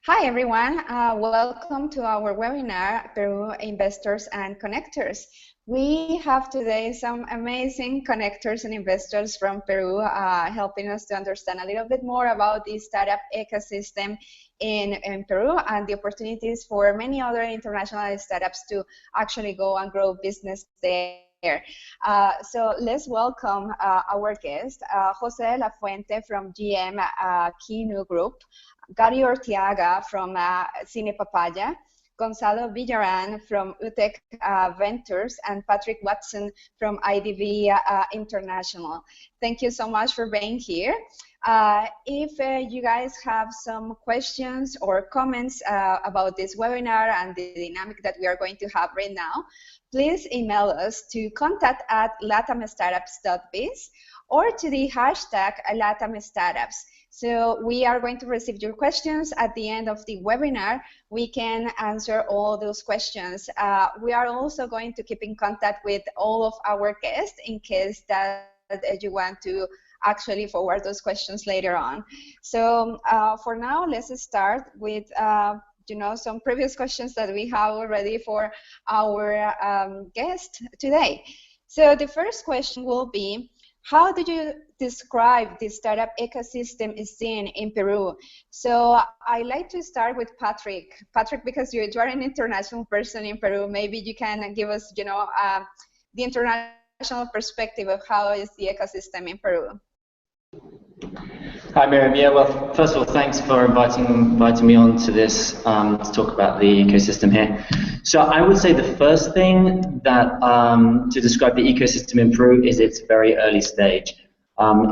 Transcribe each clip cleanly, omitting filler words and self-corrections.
Hi everyone, welcome to our webinar, Peru Investors and Connectors. We have today some amazing connectors and investors from Peru helping us to understand a little bit more about the startup ecosystem in Peru and the opportunities for many other international startups to actually go and grow business there. So let's welcome our guest, Jose La Fuente from GM Kinu Group, Gary Ortiaga from Cine Papaya, Gonzalo Villaran from UTEC Ventures, and Patrick Watson from IDV International. Thank you so much for being here. If you guys have some questions or comments about this webinar and the dynamic that we are going to have right now, please email us to contact@latamstartups.biz or to the hashtag #LatamStartups. So we are going to receive your questions at the end of the webinar. We can answer all those questions. We are also going to keep in contact with all of our guests in case that you want to actually forward those questions later on. So for now, let's start with some previous questions that we have already for our guest today. So the first question will be, how do you describe the startup ecosystem is seen in Peru? So I like to start with Patrick. Patrick, because you are an international person in Peru, maybe you can give us, the international perspective of how is the ecosystem in Peru. Hi, Miriam. Yeah, well, first of all, thanks for inviting me on to this to talk about the ecosystem here. So I would say the first thing that to describe the ecosystem in Peru is its very early stage.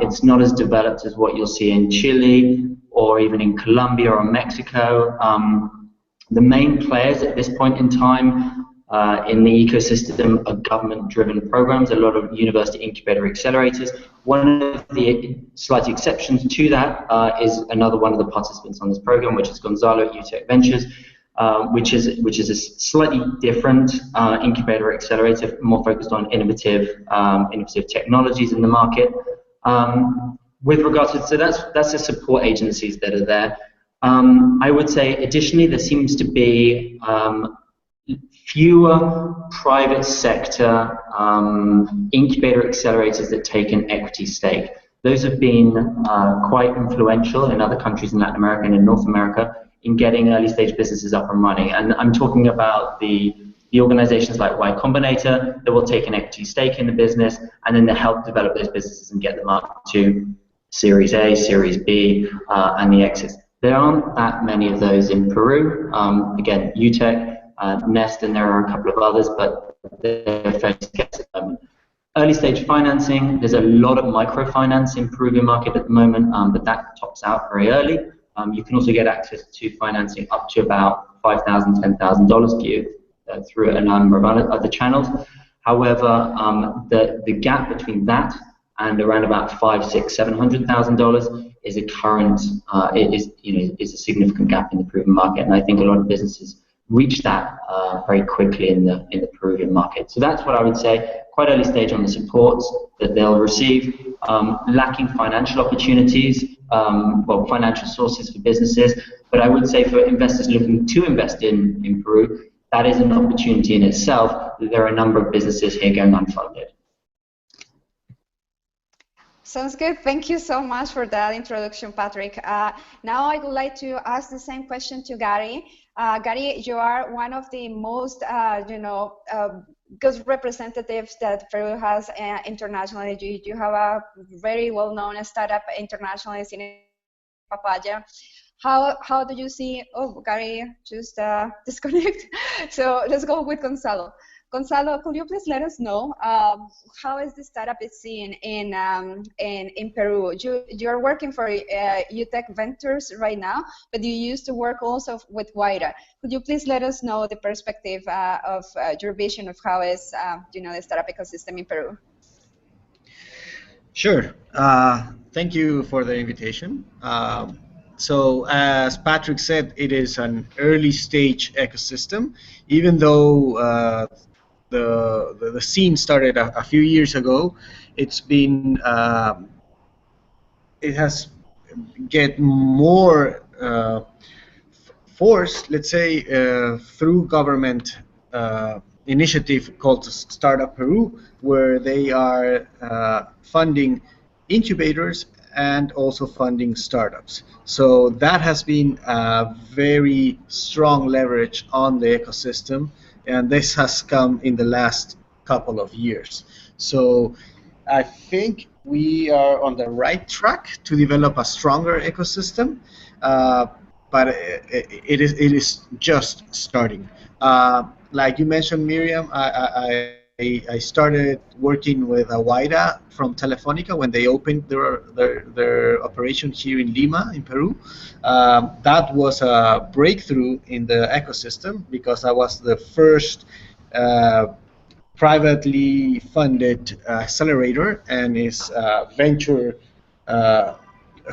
It's not as developed as what you'll see in Chile or even in Colombia or Mexico. The main players at this point in time in the ecosystem are government-driven programs, a lot of university incubator accelerators. One of the slight exceptions to that is another one of the participants on this program, which is Gonzalo at UTEC Ventures, which is a slightly different incubator accelerator, more focused on innovative technologies in the market. With regards to, so that's the support agencies that are there. I would say additionally there seems to be fewer private sector incubator accelerators that take an equity stake. Those have been quite influential in other countries in Latin America and in North America in getting early stage businesses up and running. And I'm talking about the organizations like Y Combinator that will take an equity stake in the business and then they help develop those businesses and get them up to Series A, Series B, and the exits. There aren't that many of those in Peru. Again, UTEC, Nest, and there are a couple of others, but they're fairly scarce at the moment. Early stage financing, there's a lot of microfinance in Peruvian market at the moment, but that tops out very early. You can also get access to financing up to about $5,000, $10,000 for you through a number of other channels. However, the gap between that and around about $500,000, $600,000, $700,000 is a current is a significant gap in the Peruvian market, and I think a lot of businesses reach that very quickly in the Peruvian market. So that's what I would say. Quite early stage on the supports that they'll receive. Lacking financial opportunities, well, financial sources for businesses. But I would say for investors looking to invest in Peru, that is an opportunity in itself. There are a number of businesses here going unfunded. Sounds good. Thank you so much for that introduction, Patrick. Now I would like to ask the same question to Gary. Gary, you are one of the most, good representatives that Peru has internationally. You have a very well-known startup internationally, Cine Papaya. How do you see? Oh, Gary just disconnect. So let's go with Gonzalo. Gonzalo, could you please let us know how is the startup is seen in Peru? You're working for UTEC Ventures right now, but you used to work also with Guaira. Could you please let us know the perspective of your vision of how is the startup ecosystem in Peru? Sure. Thank you for the invitation. So as Patrick said, it is an early stage ecosystem, even though the scene started a few years ago. It's been it has get more forced, let's say, through government initiative called Startup Peru, where they are funding incubators and also funding startups. So that has been a very strong leverage on the ecosystem, and this has come in the last couple of years. So I think we are on the right track to develop a stronger ecosystem, but it is just starting. Like you mentioned, Miriam, I started working with Awaida from Telefonica when they opened their operation here in Lima, in Peru. That was a breakthrough in the ecosystem because I was the first privately funded accelerator, and is a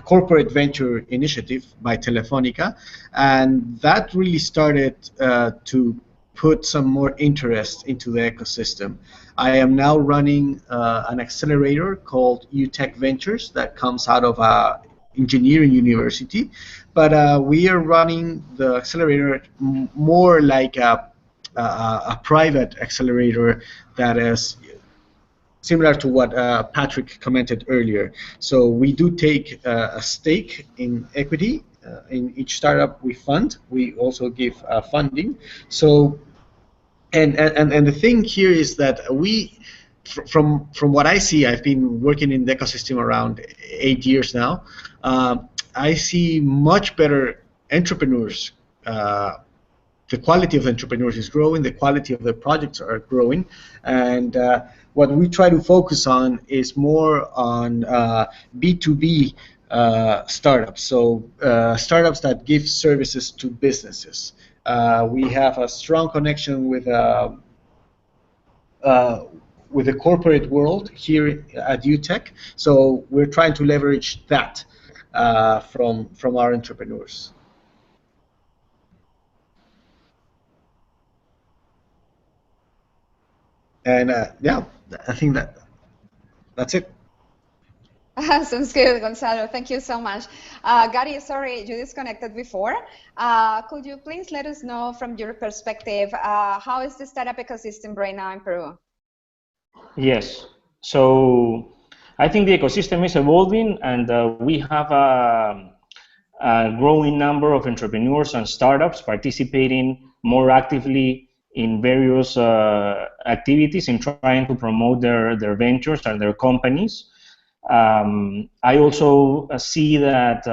corporate venture initiative by Telefonica, and that really started to put some more interest into the ecosystem. I am now running an accelerator called UTech Ventures that comes out of a engineering university, but we are running the accelerator more like a private accelerator that is similar to what Patrick commented earlier. So we do take a stake in equity in each startup we fund. We also give funding. So and the thing here is that from what I see, I've been working in the ecosystem around 8 years now. I see much better entrepreneurs. The quality of entrepreneurs is growing, the quality of the projects are growing, and what we try to focus on is more on B2B startups, so startups that give services to businesses. We have a strong connection with the corporate world here at UTech, so we're trying to leverage that from our entrepreneurs. And yeah, I think that's it. Sounds good, Gonzalo. Thank you so much. Gary, sorry, you disconnected before. Could you please let us know from your perspective, how is the startup ecosystem right now in Peru? Yes. So I think the ecosystem is evolving, and we have a growing number of entrepreneurs and startups participating more actively in various activities in trying to promote their ventures and their companies. I also see that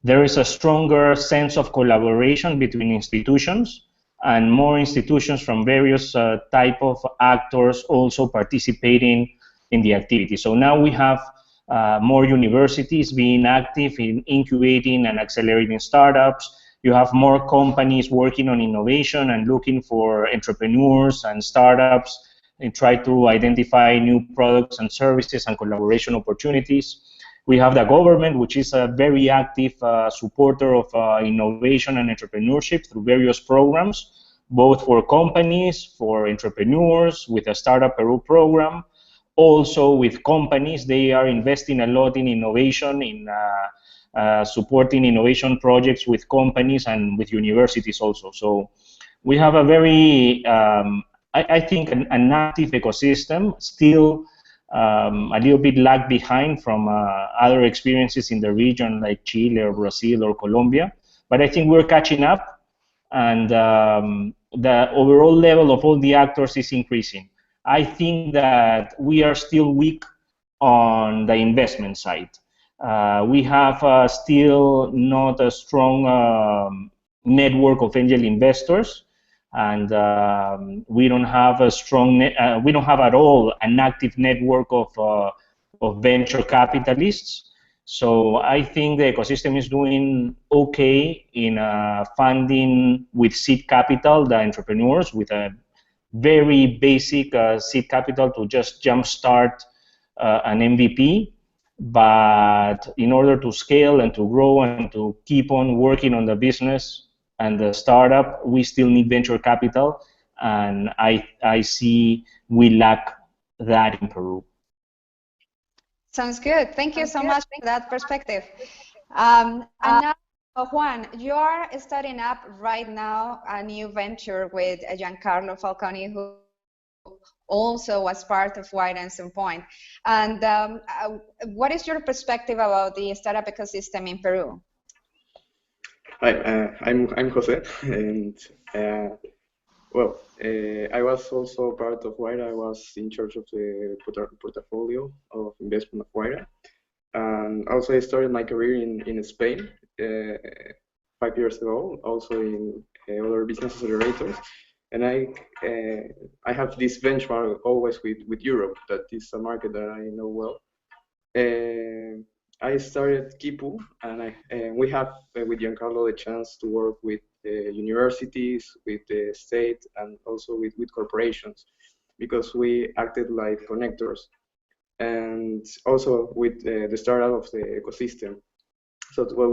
there is a stronger sense of collaboration between institutions, and more institutions from various type of actors also participating in the activity. So now we have more universities being active in incubating and accelerating startups. You have more companies working on innovation and looking for entrepreneurs and startups and try to identify new products and services and collaboration opportunities. We have the government, which is a very active supporter of innovation and entrepreneurship through various programs, both for companies, for entrepreneurs, with a Startup Peru program. Also with companies, they are investing a lot in innovation, in supporting innovation projects with companies and with universities also. So we have a very, I think, an active ecosystem, still a little bit lag behind from other experiences in the region like Chile or Brazil or Colombia. But I think we're catching up, and the overall level of all the actors is increasing. I think that we are still weak on the investment side. We have still not a strong network of angel investors, and we don't have a strong, we don't have at all an active network of venture capitalists. So I think the ecosystem is doing okay in funding with seed capital, the entrepreneurs, with a very basic seed capital to just jumpstart an MVP. But in order to scale and to grow and to keep on working on the business and the startup, we still need venture capital, and I see we lack that in Peru. Sounds good. Thank you so much for that perspective. And now Juan, you are starting up right now a new venture with Giancarlo Falconi, who also was part of White at some point. And what is your perspective about the startup ecosystem in Peru? Hi, I'm Jose, and I was also part of Huayra. I was in charge of the portfolio of investment of Huayra, and also I started my career in Spain 5 years ago, also in other business accelerators, and I have this benchmark always with Europe, that is a market that I know well. I started Kipu, and we have with Giancarlo the chance to work with universities, with the state, and also with corporations, because we acted like connectors, and also with the startup of the ecosystem. So what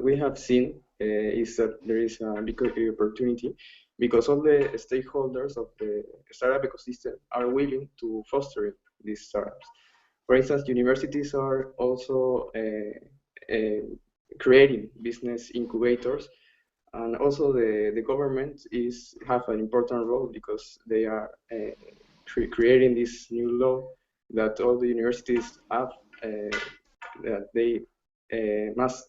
we have seen is that there is a big opportunity, because all the stakeholders of the startup ecosystem are willing to foster these startups. For instance, universities are also creating business incubators, and also the government have an important role, because they are creating this new law that all the universities have, that they must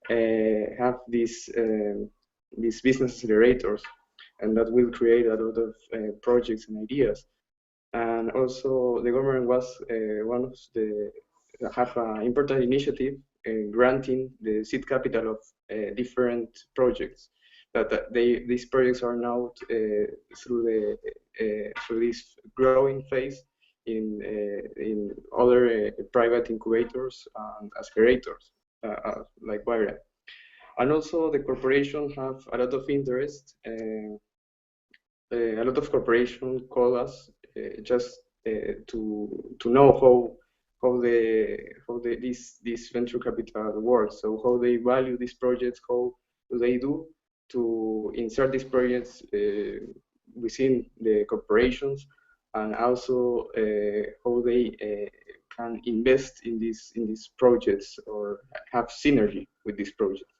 have these business accelerators, and that will create a lot of projects and ideas. And also the government was one of the have an important initiative in granting the seed capital of different projects. These projects are now through this growing phase in other private incubators and accelerators like Vira. And also the corporation have a lot of interest. A lot of corporations call us just to know how this venture capital works. So how they value these projects, how do they do to insert these projects within the corporations, and also how they can invest in these projects or have synergy with these projects.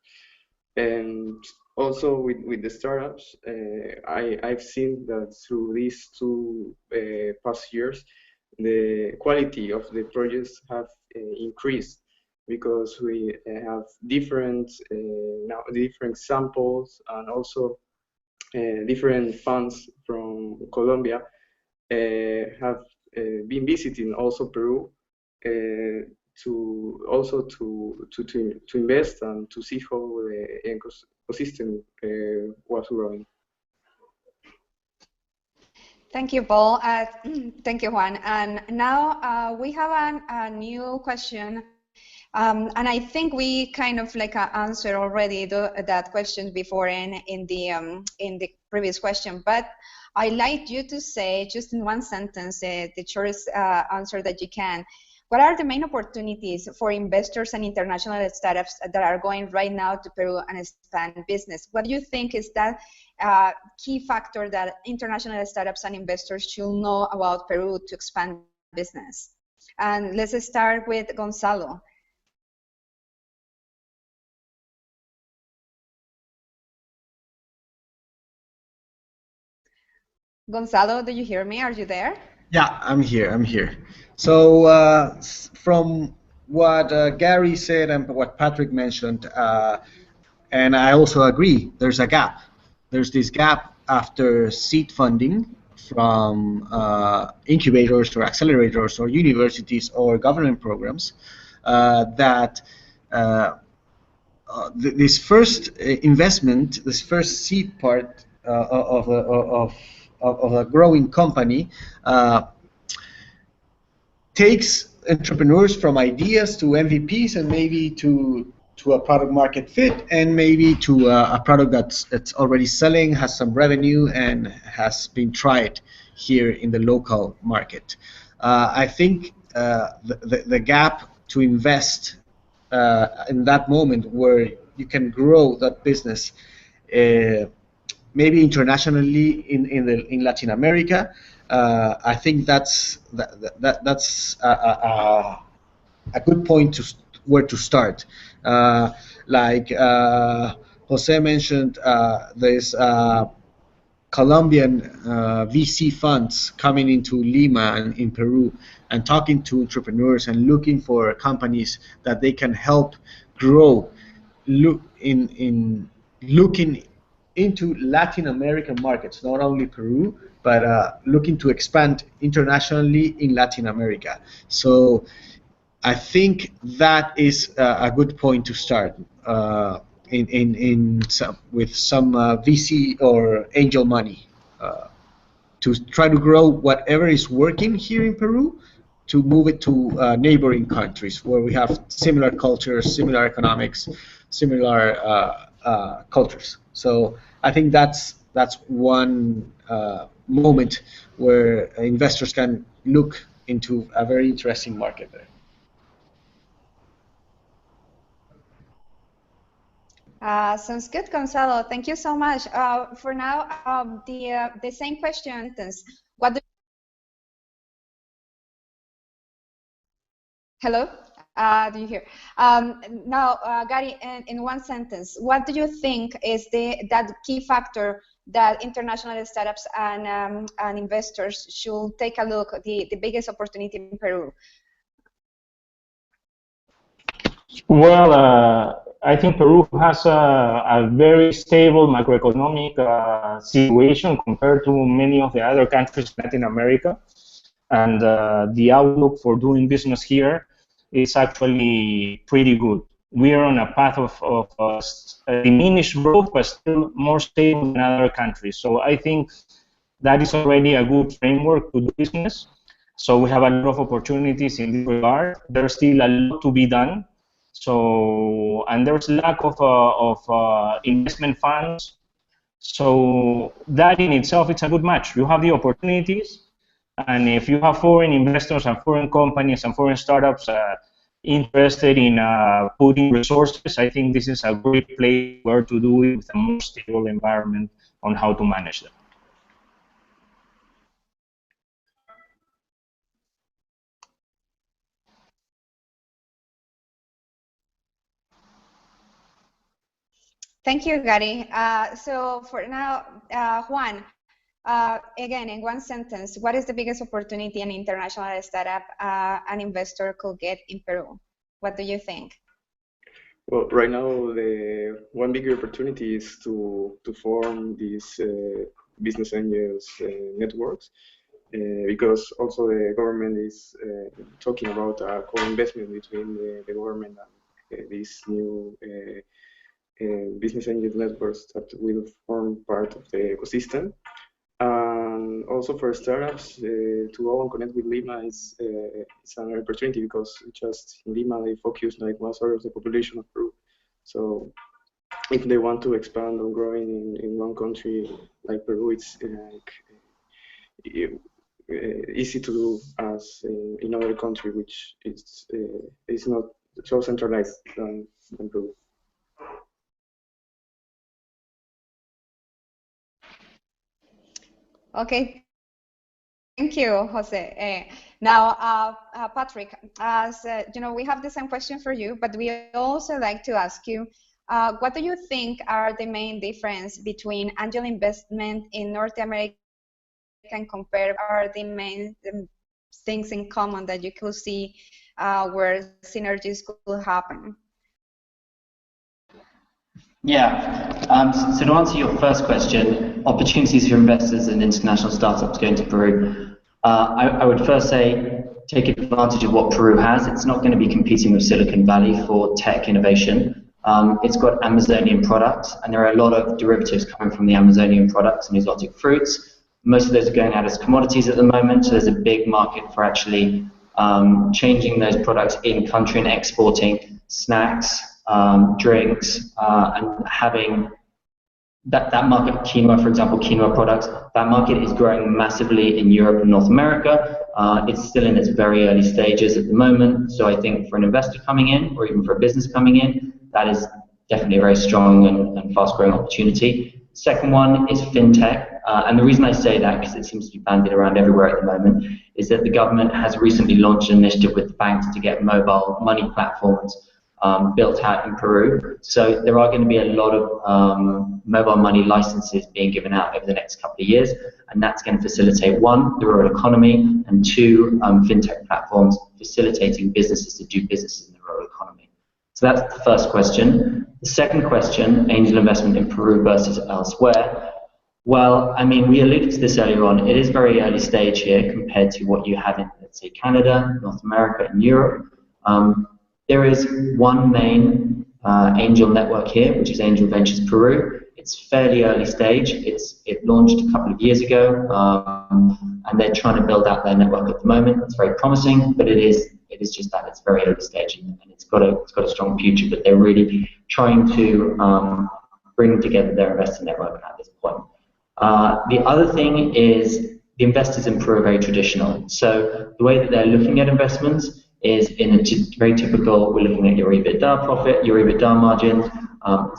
And also with the startups, I've seen that through these two past years, the quality of the projects have increased, because we have different samples, and also different funds from Colombia have been visiting also Peru to invest and to see how the ecosystem was growing. Thank you, Paul. Thank you, Juan. And now we have a new question. And I think we kind of like answered already that question before in the previous question. But I'd like you to say, just in one sentence, the shortest answer that you can. What are the main opportunities for investors and international startups that are going right now to Peru and expand business? What do you think is that key factor that international startups and investors should know about Peru to expand business? And let's start with Gonzalo. Gonzalo, do you hear me? Are you there? Yeah, I'm here. So from what Gary said and what Patrick mentioned, and I also agree, there's a gap. There's this gap after seed funding from incubators or accelerators or universities or government programs that this first investment, this first seed part of a growing company takes entrepreneurs from ideas to MVPs, and maybe to a product market fit, and maybe to a product that's already selling, has some revenue, and has been tried here in the local market. I think the gap to invest in that moment where you can grow that business maybe internationally in Latin America, I think that's a good point where to start. Like Jose mentioned, there's Colombian VC funds coming into Lima and in Peru and talking to entrepreneurs and looking for companies that they can help grow. Looking into Latin American markets, not only Peru, but looking to expand internationally in Latin America. So I think that is a good point to start with some VC or angel money to try to grow whatever is working here in Peru, to move it to neighboring countries where we have similar cultures, similar economics, similar cultures. So I think that's one moment where investors can look into a very interesting market there. Sounds good, Gonzalo. Thank you so much. For now, the same question is, what do Hello? Do you hear? Now, Gary, in one sentence, what do you think is that key factor that international startups and investors should take a look, the biggest opportunity in Peru? Well, I think Peru has a very stable macroeconomic situation compared to many of the other countries in Latin America. And the outlook for doing business here is actually pretty good. We are on a path of diminished growth, but still more stable than other countries. So I think that is already a good framework to do business. So we have a lot of opportunities in this regard. There's still a lot to be done. So, and there's lack of investment funds. So that in itself, it's a good match. You have the opportunities, and if you have foreign investors and foreign companies and foreign startups interested in putting resources, I think this is a great place where to do it with a more stable environment on how to manage them. Thank you, Gary. So for now, Juan, again, in one sentence, what is the biggest opportunity an international startup an investor could get in Peru? What do you think? Well, right now, the one big opportunity is to form these business angels networks, because also the government is talking about a co-investment between the government and these new business angel networks that will form part of the ecosystem. And also for startups, to go and connect with Lima is an opportunity, because just in Lima they focus like 1/3 of the population of Peru. So if they want to expand on growing in one country like Peru, it's easy to do as in other country, which is not so centralized than Peru. Okay, thank you, Jose. Now, Patrick, as you know, we have the same question for you, but we also like to ask you, what do you think are the main difference between angel investment in North America and compare? Are the main things in common that you could see where synergies could happen? Yeah, so to answer your first question, opportunities for investors and international startups going to Peru, I would first say take advantage of what Peru has. It's not going to be competing with Silicon Valley for tech innovation. It's got Amazonian products, and there are a lot of derivatives coming from the Amazonian products and exotic fruits. Most of those are going out as commodities at the moment, so there's a big market for actually changing those products in country and exporting snacks, drinks, and having that market, quinoa, for example, quinoa products, that market is growing massively in Europe and North America. It's still in its very early stages at the moment, so I think for an investor coming in, or even for a business coming in, that is definitely a very strong and fast-growing opportunity. Second one is fintech, and the reason I say that, because it seems to be bandied around everywhere at the moment, is that the government has recently launched an initiative with the banks to get mobile money platforms built out in Peru. So there are going to be a lot of mobile money licenses being given out over the next couple of years, and that's going to facilitate, one, the rural economy, and two, fintech platforms facilitating businesses to do business in the rural economy. So that's the first question. The second question, angel investment in Peru versus elsewhere. Well, I mean, we alluded to this earlier on. It is very early stage here compared to what you have in, let's say, Canada, North America, and Europe. There is one main angel network here, which is Angel Ventures Peru. It's fairly early stage. It launched a couple of years ago, and they're trying to build out their network at the moment. It's very promising, but it is just that it's very early stage, and it's got a strong future. But they're really trying to bring together their investor network at this point. The other thing is the investors in Peru are very traditional. So the way that they're looking at investments is in a very typical, we're looking at your EBITDA profit, your EBITDA margins,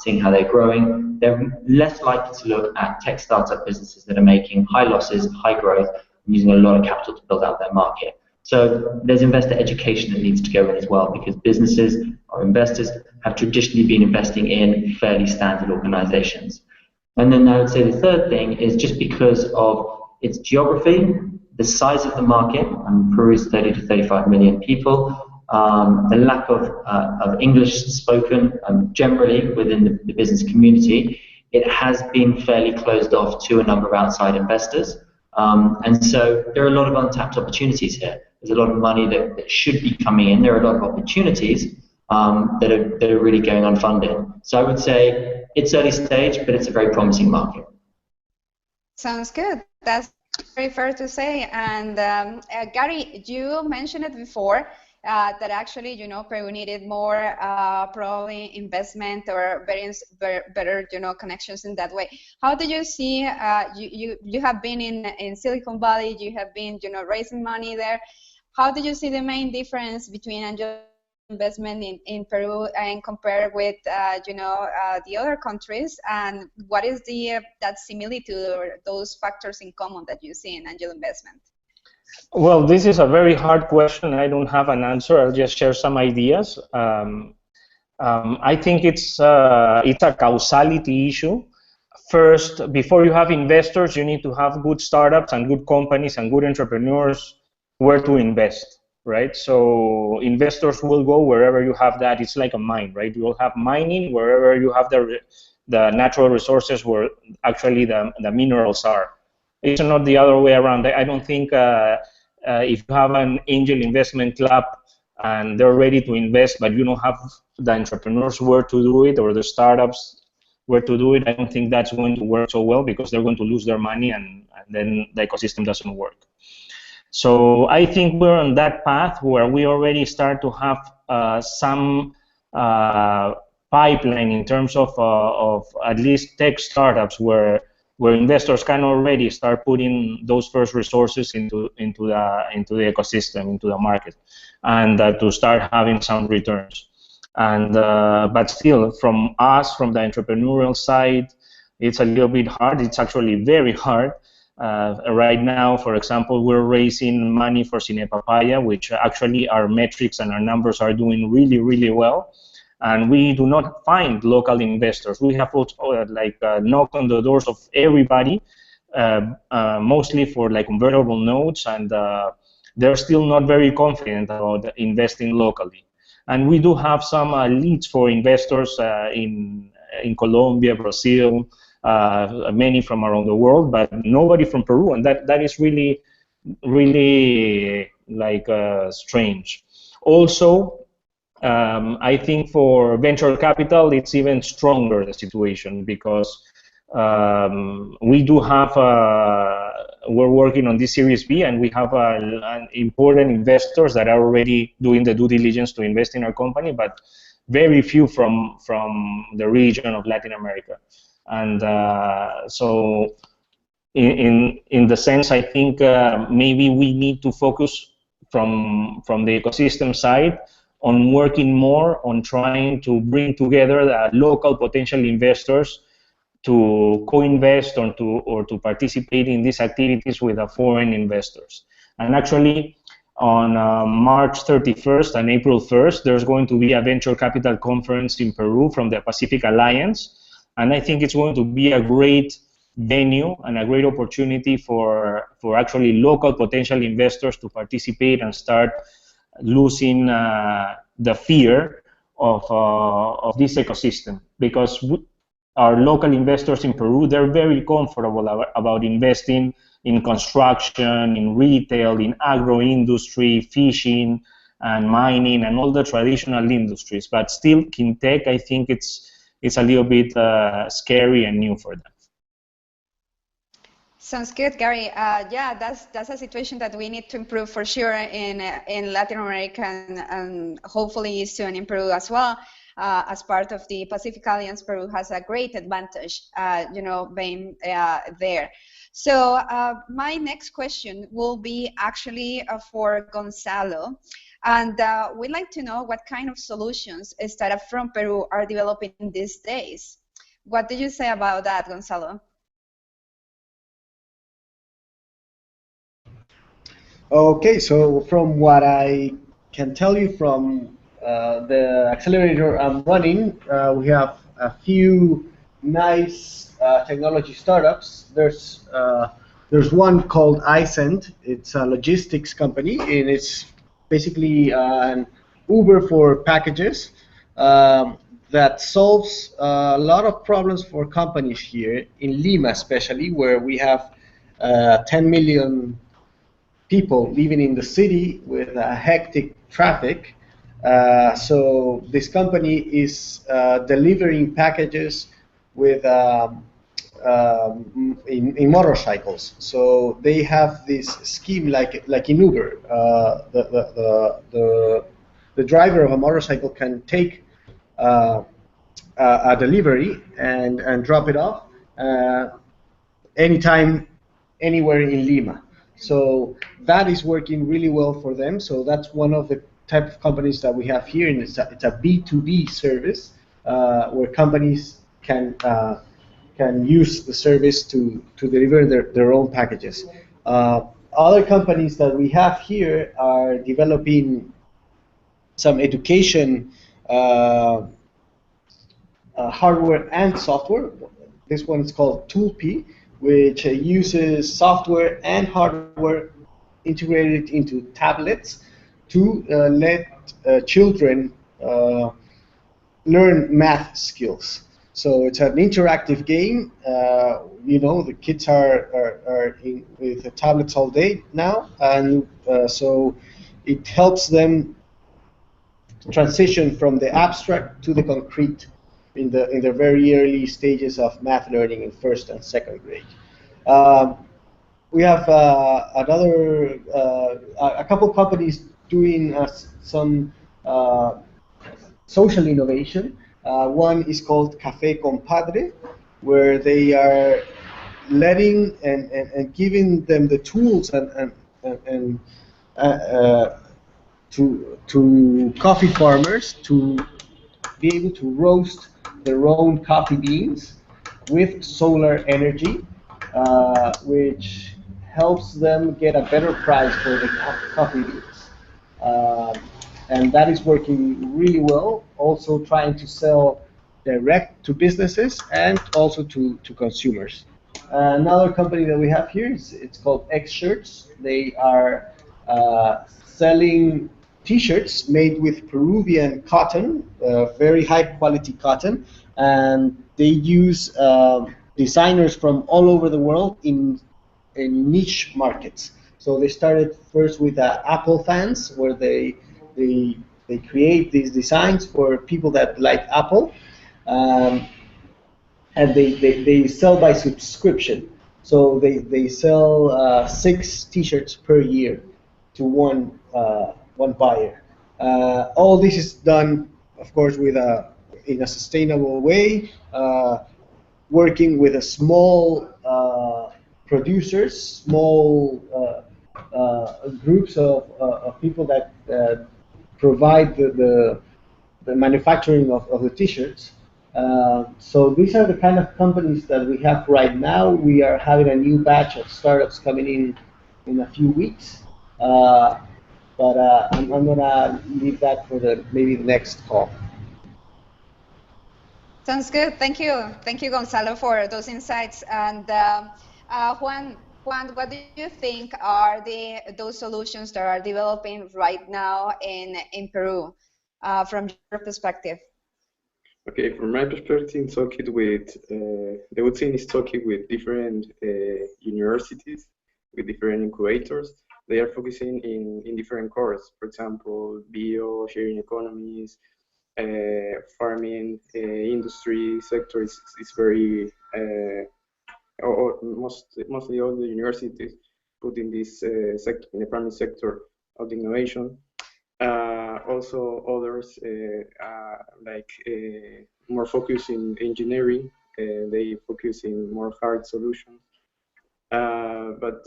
seeing how they're growing. They're less likely to look at tech startup businesses that are making high losses, high growth, and using a lot of capital to build out their market. So there's investor education that needs to go in as well, because businesses or investors have traditionally been investing in fairly standard organizations. And then I would say the third thing is just because of its geography, the size of the market, and Peru is 30 to 35 million people, the lack of English spoken generally within the business community, it has been fairly closed off to a number of outside investors. And so there are a lot of untapped opportunities here. There's a lot of money that should be coming in. There are a lot of opportunities that are really going unfunded. So I would say it's early stage, but it's a very promising market. Sounds good. That's very fair to say. And Gary, you mentioned it before that actually, you know, Peru needed more probably investment or better, you know, connections in that way. How do you see? You have been in Silicon Valley. You have been, you know, raising money there. How do you see the main difference between angel investment in Peru and compared with you know, the other countries, and what is that similitude or those factors in common that you see in angel investment? Well, this is a very hard question. I don't have an answer. I'll just share some ideas. I think it's a causality issue. First, before you have investors, you need to have good startups and good companies and good entrepreneurs where to invest, right? So investors will go wherever you have that. It's like a mine, right? You will have mining wherever you have the natural resources where actually the minerals are. It's not the other way around. I don't think if you have an angel investment club and they're ready to invest, but you don't have the entrepreneurs where to do it or the startups where to do it, I don't think that's going to work so well, because they're going to lose their money and then the ecosystem doesn't work. So I think we're on that path where we already start to have some pipeline in terms of at least tech startups where investors can already start putting those first resources into the ecosystem, into the market, and to start having some returns. And but still, from the entrepreneurial side, it's a little bit hard. It's actually very hard. Right now, for example, we're raising money for Cine Papaya, which actually our metrics and our numbers are doing really, really well. And we do not find local investors. We have knocked on the doors of everybody, mostly for like convertible notes, and they're still not very confident about investing locally. And we do have some leads for investors in Colombia, Brazil, many from around the world, but nobody from Peru, and that is really, really like strange. Also, I think for venture capital, it's even stronger, the situation, because we do have, we're working on this Series B, and we have important investors that are already doing the due diligence to invest in our company, but very few from the region of Latin America. And so in the sense, I think maybe we need to focus from the ecosystem side on working more on trying to bring together the local potential investors to co-invest or to participate in these activities with the foreign investors. And actually, on March 31st and April 1st, there's going to be a venture capital conference in Peru from the Pacific Alliance. And I think it's going to be a great venue and a great opportunity for actually local potential investors to participate and start losing the fear of this ecosystem. Because our local investors in Peru, they're very comfortable about investing in construction, in retail, in agro industry, fishing, and mining, and all the traditional industries. But still, Quintec, I think it's a little bit scary and new for them. Sounds good, Gary. Yeah, that's a situation that we need to improve for sure in Latin America and hopefully soon in Peru as well. As part of the Pacific Alliance, Peru has a great advantage, being there. So my next question will be actually for Gonzalo. And we'd like to know what kind of solutions startups from Peru are developing these days. What do you say about that, Gonzalo? Okay, so from what I can tell you from the accelerator I'm running, we have a few nice technology startups. There's one called iSend. It's a logistics company, and it's basically an Uber for packages that solves a lot of problems for companies here in Lima, especially where we have 10 million people living in the city with hectic traffic. So this company is delivering packages with in motorcycles. So they have this scheme like in Uber. The driver of a motorcycle can take a delivery and drop it off anytime, anywhere in Lima. So that is working really well for them. So that's one of the type of companies that we have here, and it's a B2B service where companies can use the service to deliver their own packages. Other companies that we have here are developing some education hardware and software. This one is called Toolp, which uses software and hardware integrated into tablets to let children learn math skills. So it's an interactive game. The kids are in with the tablets all day now, and so it helps them transition from the abstract to the concrete in the very early stages of math learning in first and second grade. We have a couple companies doing some social innovation. One is called Café Compadre, where they are letting and giving them the tools and to coffee farmers to be able to roast their own coffee beans with solar energy, which helps them get a better price for the coffee beans. And that is working really well, also trying to sell direct to businesses and also to consumers. Another company that we have here it's called X Shirts. They are selling T-shirts made with Peruvian cotton, very high quality cotton, and they use designers from all over the world in niche markets. So they started first with Apple fans, where they create these designs for people that like Apple, and they sell by subscription. So they sell 6 T-shirts per year to one buyer. All this is done, of course, in a sustainable way, working with a small producers, small groups of people that provide the manufacturing of the T-shirts. So these are the kind of companies that we have right now. We are having a new batch of startups coming in a few weeks. but I'm gonna leave that for maybe the next call. Sounds good. Thank you, Gonzalo, for those insights. And Juan, what do you think are those solutions that are developing right now in Peru, from your perspective? Okay, from my perspective, talking with the good thing is talking with different universities, with different incubators. They are focusing in different cores. For example, bio, sharing economies, farming, industry sector is very, or mostly all the universities put in this sector, in the primary sector of the innovation. Also others like more focus in engineering, they focus in more hard solutions. But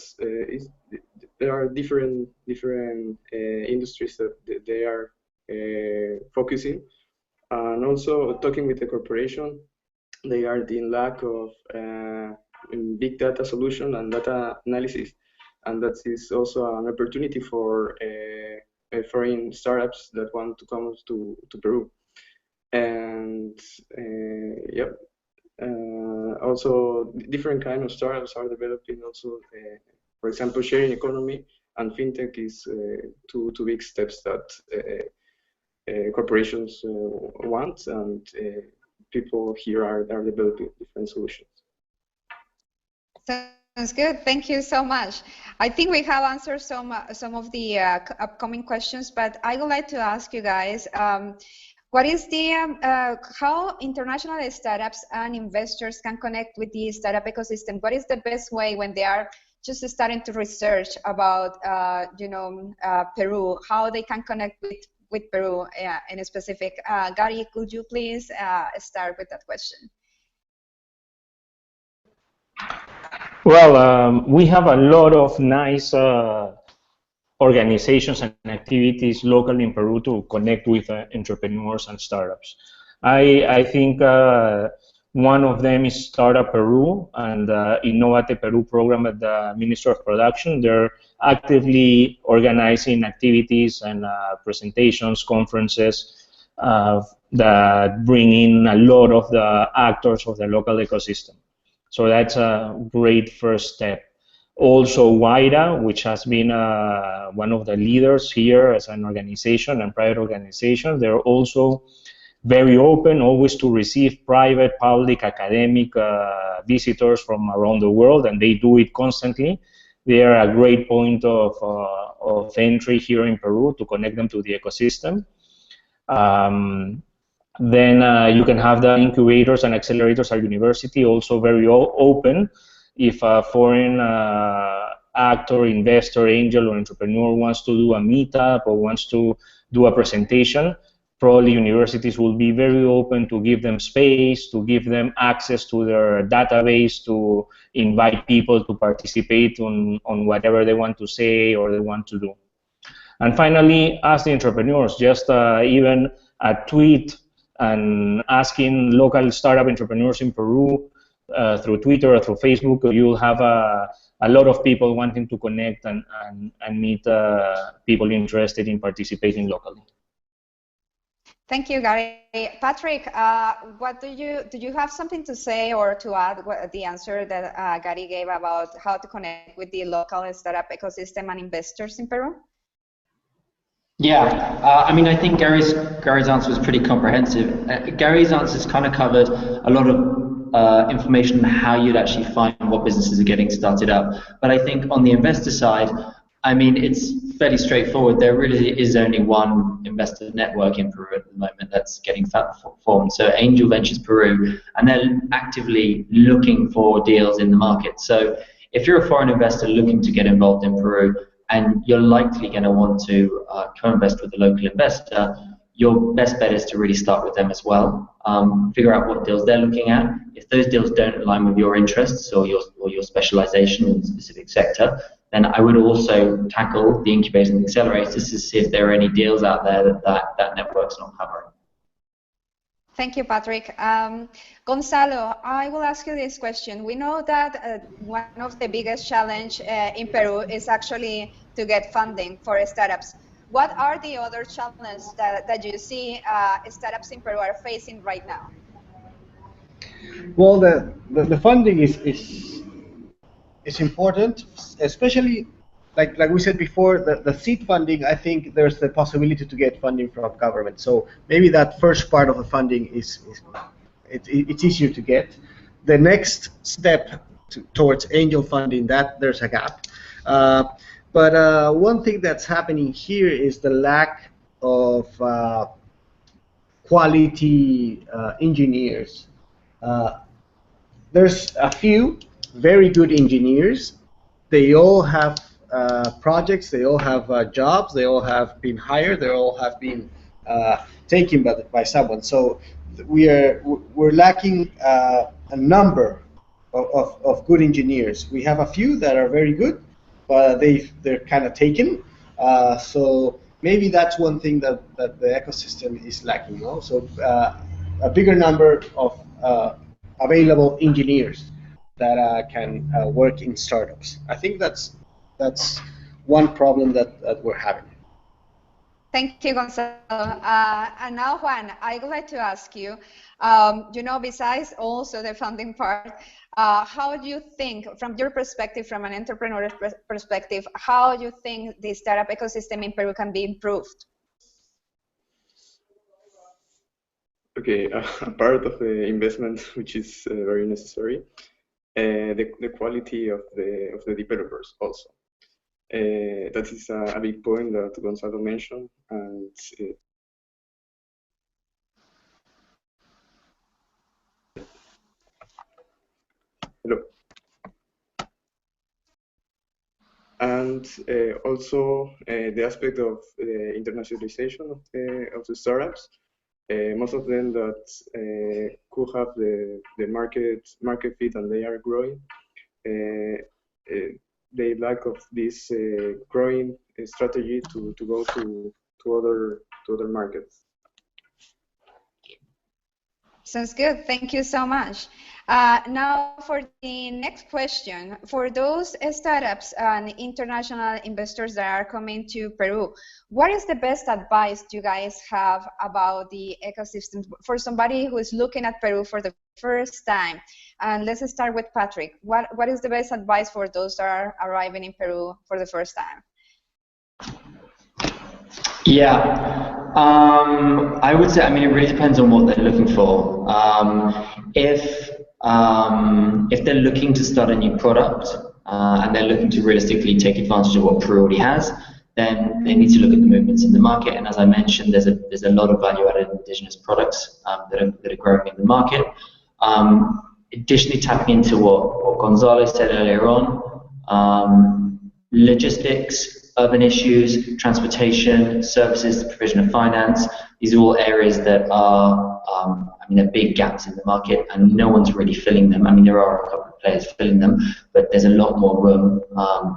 there are different industries that they are focusing. And also talking with the corporation, they are in lack of in big data solution and data analysis, and that is also an opportunity for foreign startups that want to come to Peru. And yep, also different kind of startups are developing also. For example, sharing economy and fintech is two big steps that corporations want, and people here are developing different solutions. Sounds good. Thank you so much. I think we have answered some of the upcoming questions, but I would like to ask you guys, what is the how international startups and investors can connect with the startup ecosystem? What is the best way when they are just starting to research about Peru? How they can connect with Peru in a specific? Gary, could you please start with that question? Well, we have a lot of nice organizations and activities locally in Peru to connect with entrepreneurs and startups. I think one of them is Startup Peru and Innovate Peru program at the Ministry of Production. They're actively organizing activities and presentations, conferences that bring in a lot of the actors of the local ecosystem. So that's a great first step. Also, WIDA, which has been one of the leaders here as an organization and private organization, they're also very open always to receive private, public, academic visitors from around the world, and they do it constantly. They are a great point of entry here in Peru to connect them to the ecosystem. Then you can have the incubators and accelerators at university, also very open. If a foreign actor, investor, angel, or entrepreneur wants to do a meetup or wants to do a presentation, probably universities will be very open to give them space, to give them access to their database, to invite people to participate on whatever they want to say or they want to do. And finally, ask the entrepreneurs, just even a tweet and asking local startup entrepreneurs in Peru through Twitter or through Facebook, you'll have a lot of people wanting to connect and meet people interested in participating locally. Thank you, Gary. Patrick, what do you have something to say or to add the answer that Gary gave about how to connect with the local startup ecosystem and investors in Peru? Yeah, I mean, I think Gary's answer was pretty comprehensive. Gary's answers kind of covered a lot of information on how you'd actually find what businesses are getting started up. But I think on the investor side, I mean, it's fairly straightforward. There really is only one investor network in Peru at the moment that's getting formed. So Angel Ventures Peru, and they're actively looking for deals in the market. So if you're a foreign investor looking to get involved in Peru, and you're likely going to want to co-invest with a local investor, your best bet is to really start with them as well. Figure out what deals they're looking at. If those deals don't align with your interests or your specialization in a specific sector, then I would also tackle the incubators and accelerators to see if there are any deals out there that network's not covering. Thank you, Patrick. Gonzalo, I will ask you this question. We know that one of the biggest challenge in Peru is actually to get funding for startups. What are the other challenges that you see startups in Peru are facing right now? Well, the funding is important, especially like we said before, the seed funding. I think there's the possibility to get funding from government. So maybe that first part of the funding it's easier to get. The next step towards angel funding, that there's a gap. Uh, but one thing that's happening here is the lack of quality engineers. Uh, there's a few very good engineers. They all have projects. They all have jobs. They all have been hired. They all have been taken by someone. So we're lacking a number of good engineers. We have a few that are very good, but they're kind of taken. So maybe that's one thing that the ecosystem is lacking. So a bigger number of available engineers that can work in startups. I think that's one problem that we're having. Thank you, Gonzalo. And now, Juan, I would like to ask you, besides also the funding part, how do you think, from your perspective, from an entrepreneur's perspective, how do you think the startup ecosystem in Peru can be improved? Okay, a part of the investment which is very necessary, the quality of the developers also. That is a big point that Gonzalo mentioned, and hello. And also the aspect of the internationalization of the startups. Most of them that could have the market fit and they are growing. They lack of this growing strategy to go to other markets. Sounds good. Thank you so much. Now for the next question, for those startups and international investors that are coming to Peru, what is the best advice you guys have about the ecosystem for somebody who is looking at Peru for the first time? And let's start with Patrick. What is the best advice for those that are arriving in Peru for the first time? Yeah, I would say, I mean, it really depends on what they're looking for. If they're looking to start a new product and they're looking to realistically take advantage of what Peru already has, then they need to look at the movements in the market. And as I mentioned, there's a lot of value-added indigenous products that are growing in the market. Additionally, tapping into what Gonzalo said earlier on, logistics, urban issues, transportation, services, the provision of finance. These are all areas that are, they're big gaps in the market and no one's really filling them. I mean, there are a couple of players filling them, but there's a lot more room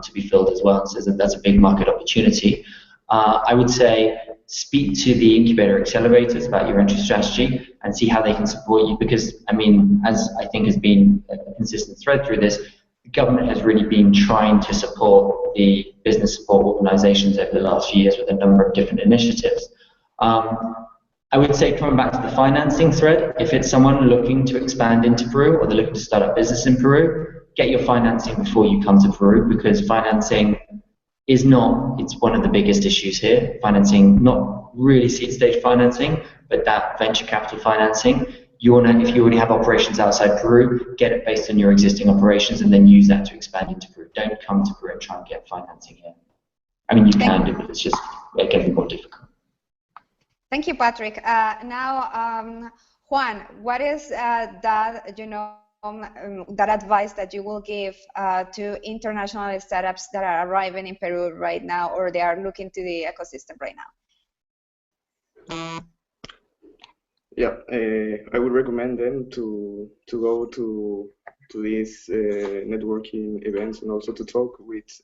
to be filled as well. So that's a big market opportunity. I would say speak to the incubator accelerators about your entry strategy and see how they can support you because, I mean, as I think has been a consistent thread through this, the government has really been trying to support the business support organizations over the last few years with a number of different initiatives. I would say, coming back to the financing thread, if it's someone looking to expand into Peru or they're looking to start a business in Peru, get your financing before you come to Peru because financing it's one of the biggest issues here. Financing, not really seed stage financing, but that venture capital financing. If you already have operations outside Peru, get it based on your existing operations and then use that to expand into Peru. Don't come to Peru and try and get financing here. I mean, you can do, but it's just getting more difficult. Thank you, Patrick. Now, Juan, what is that advice that you will give to international startups that are arriving in Peru right now, or they are looking to the ecosystem right now? Yeah, I would recommend them to go to these networking events and also to talk with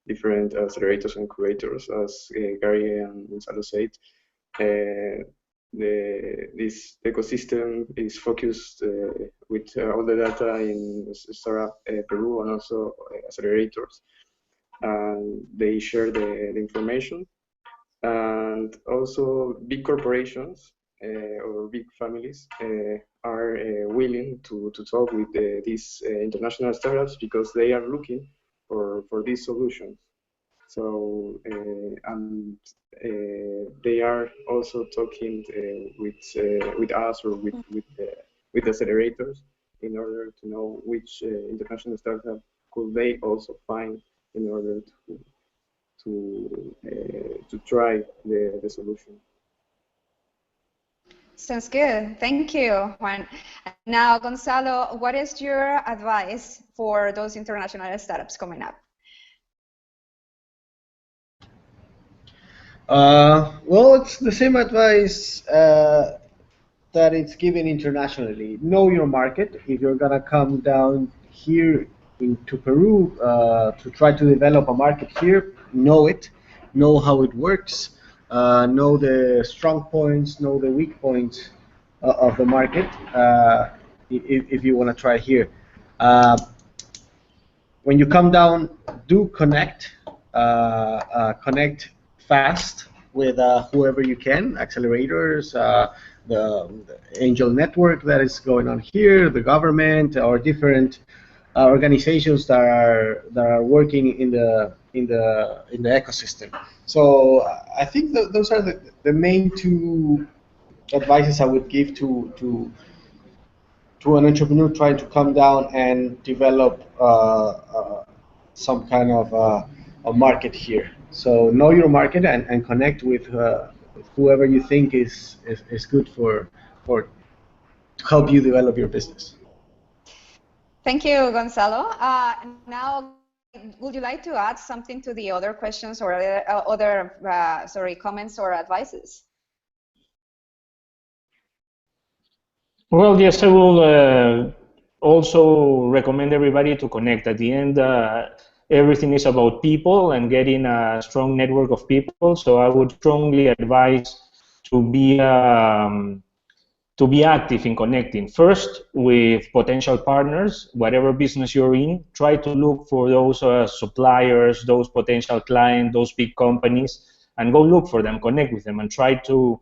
different accelerators and curators, as Gary and Gonzalo said. This ecosystem is focused with all the data in Startup Peru and also accelerators. And they share the information And also big corporations or big families are willing to talk with these international startups because they are looking for these solutions. So and they are also talking with us or with accelerators in order to know which international startup could they also find in order to try the solution. Sounds good. Thank you, Juan. Now, Gonzalo, what is your advice for those international startups coming up? Well, it's the same advice that it's given internationally. Know your market. If you're gonna come down here into Peru to try to develop a market here, know it, know how it works, know the strong points, know the weak points of the market. If you want to try here, when you come down, do connect, connect fast with whoever you can, accelerators, the angel network that is going on here, the government, or different organizations that are working in the ecosystem. So I think those are the main two advices I would give to an entrepreneur trying to come down and develop some kind of a market here. So know your market and connect with whoever you think is good for to help you develop your business. Thank you, Gonzalo. Now, would you like to add something to the other questions or other comments or advices? Well, yes, I will also recommend everybody to connect. At the end, everything is about people and getting a strong network of people. So I would strongly advise to be active in connecting. First, with potential partners, whatever business you're in, try to look for those suppliers, those potential clients, those big companies, and go look for them, connect with them, and try to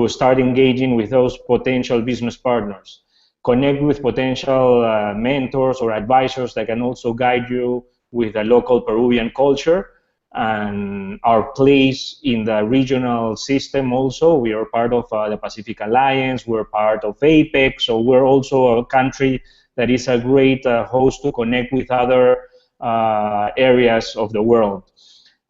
start engaging with those potential business partners. Connect with potential mentors or advisors that can also guide you with the local Peruvian culture and our place in the regional system also. We are part of the Pacific Alliance, we're part of APEC, so we're also a country that is a great host to connect with other areas of the world.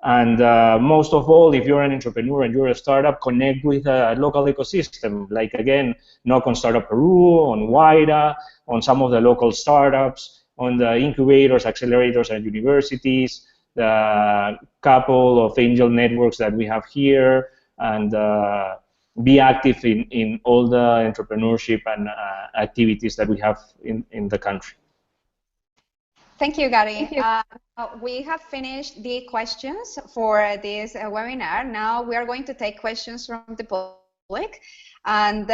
And most of all, if you're an entrepreneur and you're a startup, connect with a local ecosystem. Like, again, knock on Startup Peru, on WIDA, on some of the local startups, on the incubators, accelerators at universities, the couple of angel networks that we have here, and be active in all the entrepreneurship and activities that we have in the country. Thank you, Gary. We have finished the questions for this webinar. Now we are going to take questions from the public. And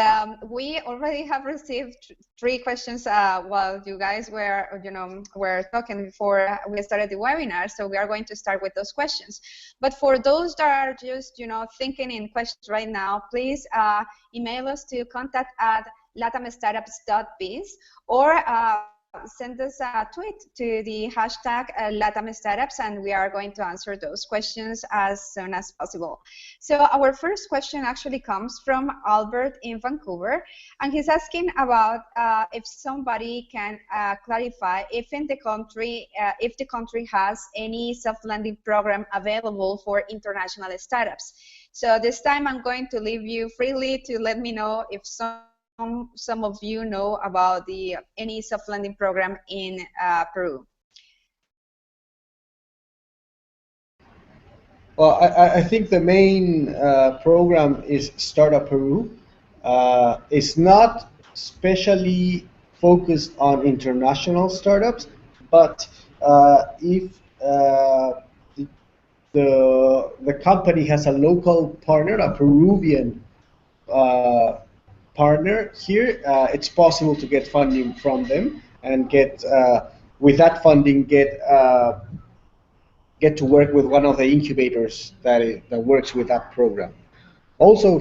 we already have received 3 questions while you guys were talking before we started the webinar. So we are going to start with those questions. But for those that are just thinking in questions right now, please email us to contact@latamstartups.biz or send us a tweet to the hashtag LatamStartups, and we are going to answer those questions as soon as possible. So our first question actually comes from Albert in Vancouver, and he's asking about if somebody can clarify if in the country, if the country has any soft landing program available for international startups. So this time I'm going to leave you freely to let me know if some of you know about any soft landing program in Peru. Well, I think the main program is Startup Peru. It's not specially focused on international startups, but if the company has a local partner, a Peruvian partner here, it's possible to get funding from them and get with that funding get get to work with one of the incubators that works with that program. Also,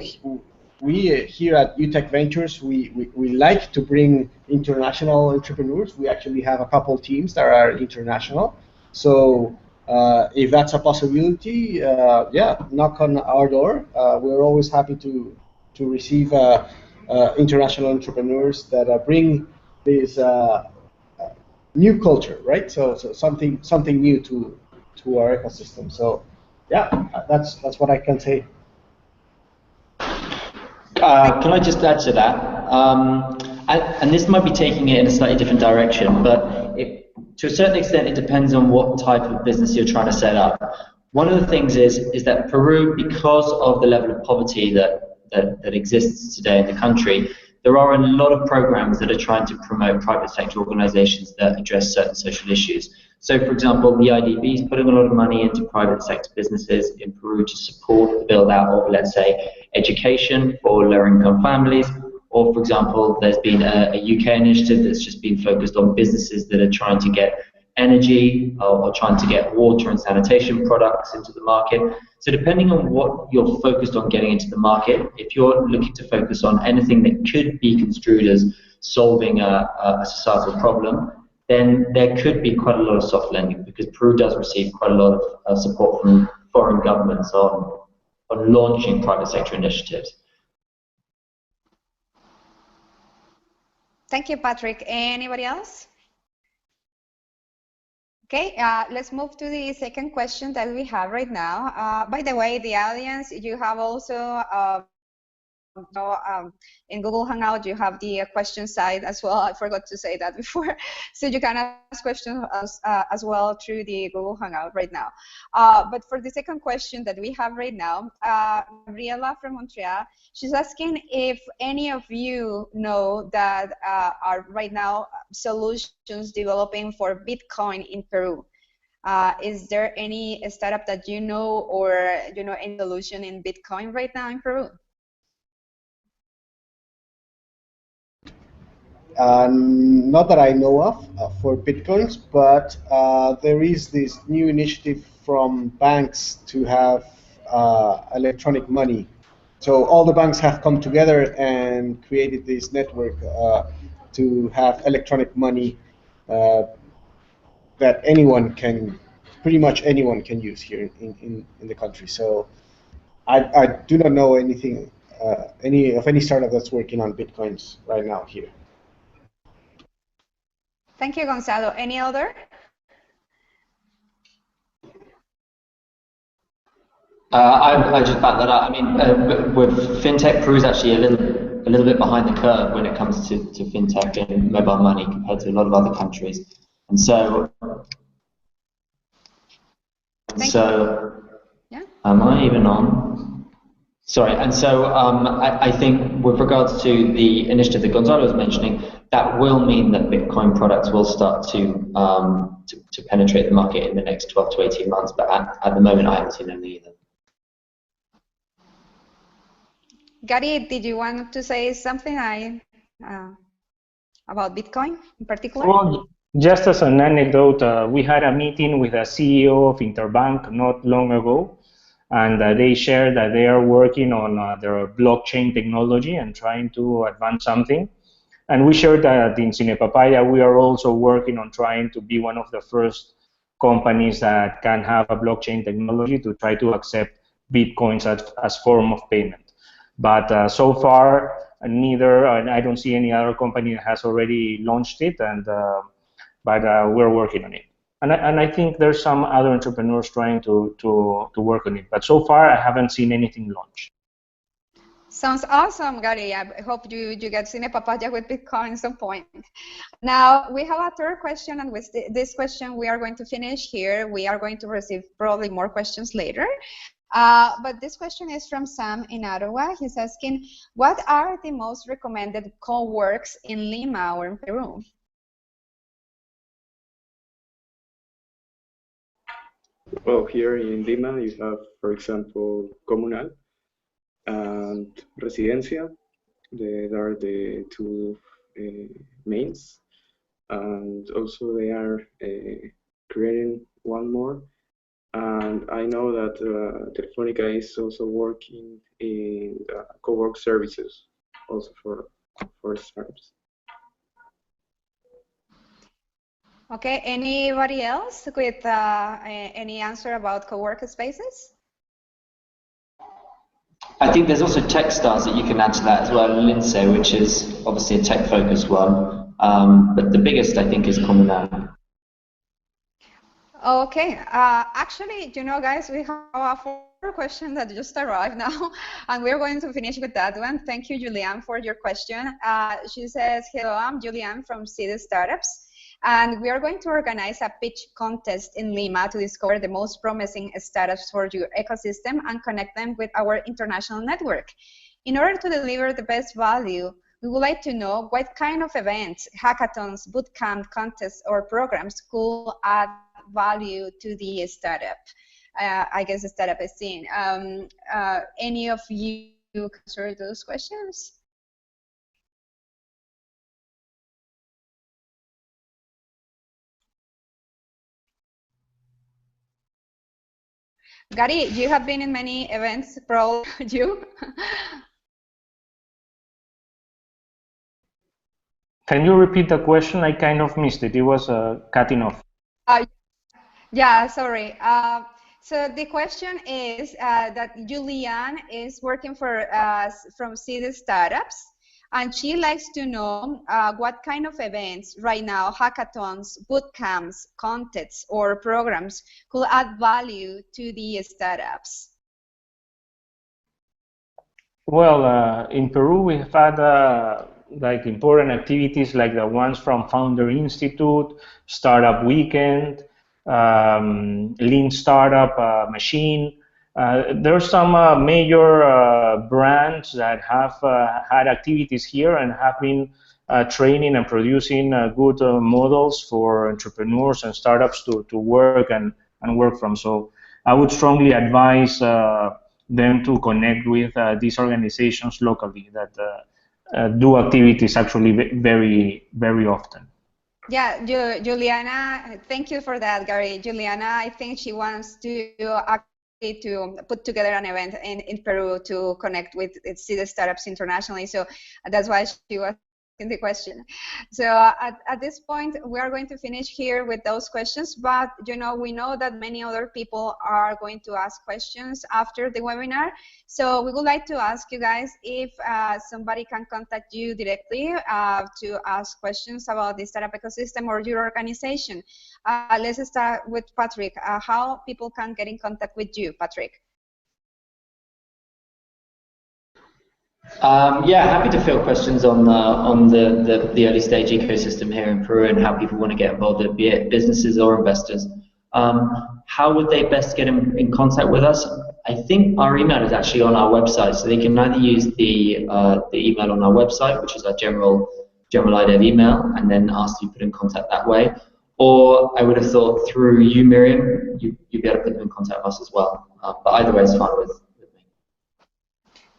we here at UTech Ventures, we like to bring international entrepreneurs. We actually have a couple teams that are international. So if that's a possibility, yeah, knock on our door. We're always happy to receive international entrepreneurs that bring this new culture, right? So something new to our ecosystem. So yeah, that's what I can say. Can I just add to that? And this might be taking it in a slightly different direction, but to a certain extent, it depends on what type of business you're trying to set up. One of the things is that Peru, because of the level of poverty that exists today in the country, there are a lot of programs that are trying to promote private sector organizations that address certain social issues. So, for example, the IDB is putting a lot of money into private sector businesses in Peru to support the build out of, let's say, education for lower income families. Or, for example, there's been a UK initiative that's just been focused on businesses that are trying to get energy or trying to get water and sanitation products into the market. So depending on what you're focused on getting into the market, if you're looking to focus on anything that could be construed as solving a societal problem, then there could be quite a lot of soft lending, because Peru does receive quite a lot of support from foreign governments on launching private sector initiatives. Thank you, Patrick. Anybody else? Okay, let's move to the second question that we have right now. By the way, the audience, you have also in Google Hangout, you have the question side as well. I forgot to say that before. So you can ask questions as well through the Google Hangout right now. But for the second question that we have right now, Gabriela from Montreal, she's asking if any of you know that are right now solutions developing for Bitcoin in Peru. Is there any startup that you know, or any solution in Bitcoin right now in Peru? Not that I know of for Bitcoins, but there is this new initiative from banks to have electronic money. So all the banks have come together and created this network to have electronic money that pretty much anyone can use here in the country. So I do not know anything, any startup that's working on Bitcoins right now here. Thank you, Gonzalo. Any other? I just back that up. I mean, with fintech, Peru is actually a little bit behind the curve when it comes to fintech and mobile money compared to a lot of other countries. And so, yeah. Am I even on? Sorry. And so, I think with regards to the initiative that Gonzalo was mentioning, that will mean that Bitcoin products will start to penetrate the market in the next 12 to 18 months. But at the moment, I haven't seen any either. Gary, did you want to say something about Bitcoin in particular? Well, just as an anecdote, we had a meeting with a CEO of Interbank not long ago, and they shared that they are working on their blockchain technology and trying to advance something. And we shared that in Cinepapaya, we are also working on trying to be one of the first companies that can have a blockchain technology to try to accept Bitcoins as form of payment. But so far, I don't see any other company that has already launched it, but we're working on it. And I think there's some other entrepreneurs trying to work on it. But so far, I haven't seen anything launched. Sounds awesome, Gary. I hope you get Cinepapaya with Bitcoin at some point. Now, we have a third question, and with this question, we are going to finish here. We are going to receive probably more questions later. But this question is from Sam in Ottawa. He's asking, what are the most recommended co-works in Lima or in Peru? Well, here in Lima, you have, for example, Comunal and Residencia. They are the two mains. And also they are creating one more. And I know that Telefonica is also working in co-work services, also for startups. Okay, anybody else with any answer about co-work spaces? I think there's also Techstars that you can add to that as well, Lindsay, which is obviously a tech-focused one. But the biggest, I think, is Comunal. Okay, actually, you know, guys, we have a further question that just arrived now, and we're going to finish with that one. Thank you, Julianne, for your question. She says, hello, I'm Julianne from Seed Startups, and we are going to organize a pitch contest in Lima to discover the most promising startups for your ecosystem and connect them with our international network. In order to deliver the best value, we would like to know what kind of events, hackathons, bootcamp, contests, or programs could add value to the startup. I guess the startup is seen. Any of you can answer those questions? Gary, you have been in many events, probably you. Can you repeat the question? I kind of missed it. It was cutting off. Yeah, sorry. So the question is that Julianne is working for from Seed Startups, and she likes to know what kind of events right now, hackathons, bootcamps, contests, or programs could add value to the startups. Well, in Peru, we have had like important activities like the ones from Founder Institute, Startup Weekend, Lean Startup Machine. There are some major brands that have had activities here and have been training and producing good models for entrepreneurs and startups to work and work from. So I would strongly advise them to connect with these organizations locally that do activities actually very often. Yeah, Juliana, thank you for that, Gary. Juliana, I think she wants to actually to put together an event in Peru to connect with Seed Startups internationally. So that's why she was in the question. So at this point, we are going to finish here with those questions, but you know, we know that many other people are going to ask questions after the webinar. So we would like to ask you guys if somebody can contact you directly to ask questions about the startup ecosystem or your organization. Let's start with Patrick. How people can get in contact with you, Patrick? Yeah, happy to field questions on the early stage ecosystem here in Peru and how people want to get involved, be it businesses or investors. How would they best get in contact with us? I think our email is actually on our website, so they can either use the email on our website, which is our general IDEV email, and then ask to be put in contact that way. Or I would have thought through you, Miriam, you'd be able to put them in contact with us as well. But either way is fine with me.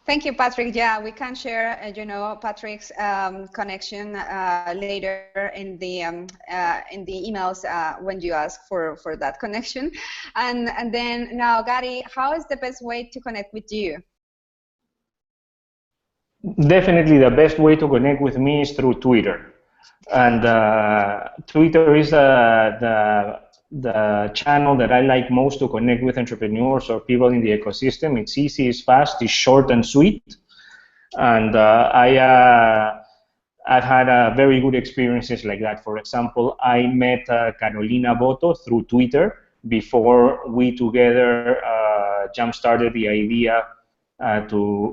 Thank you, Patrick. Yeah, we can share, you know, Patrick's connection later in the emails when you ask for that connection. And then now, Gary, how is the best way to connect with you? Definitely the best way to connect with me is through Twitter. And Twitter is the channel that I like most to connect with entrepreneurs or people in the ecosystem. It's easy, it's fast, it's short and sweet. And I've had very good experiences like that. For example, I met Carolina Boto through Twitter before we together jump-started the idea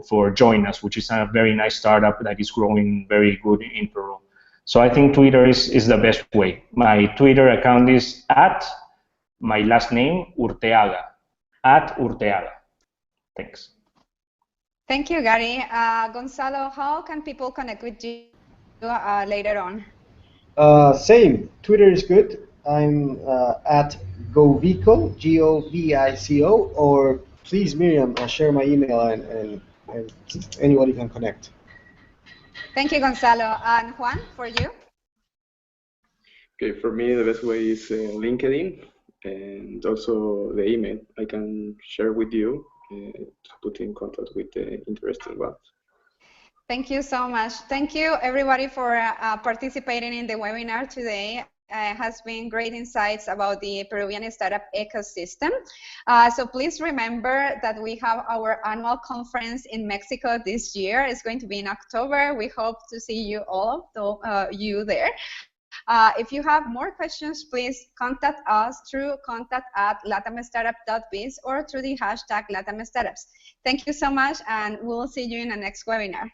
for Join Us, which is a very nice startup that is growing very good in Peru. So I think Twitter is the best way. My Twitter account is @my last name, Urteaga, @Urteaga. Thanks. Thank you, Gary. Gonzalo, how can people connect with you later on? Same. Twitter is good. I'm @Govico, Govico, or please, Miriam, share my email and anybody can connect. Thank you, Gonzalo. And Juan, for you? Okay, for me, the best way is LinkedIn. and also the email I can share with you to put in contact with the interested ones. Thank you so much. Thank you, everybody, for participating in the webinar today. It has been great insights about the Peruvian startup ecosystem. So please remember that we have our annual conference in Mexico this year. It's going to be in October. We hope to see you all you there. If you have more questions, please contact us through contact@latamstartup.biz or through the hashtag LatamStartups. Thank you so much, and we'll see you in the next webinar.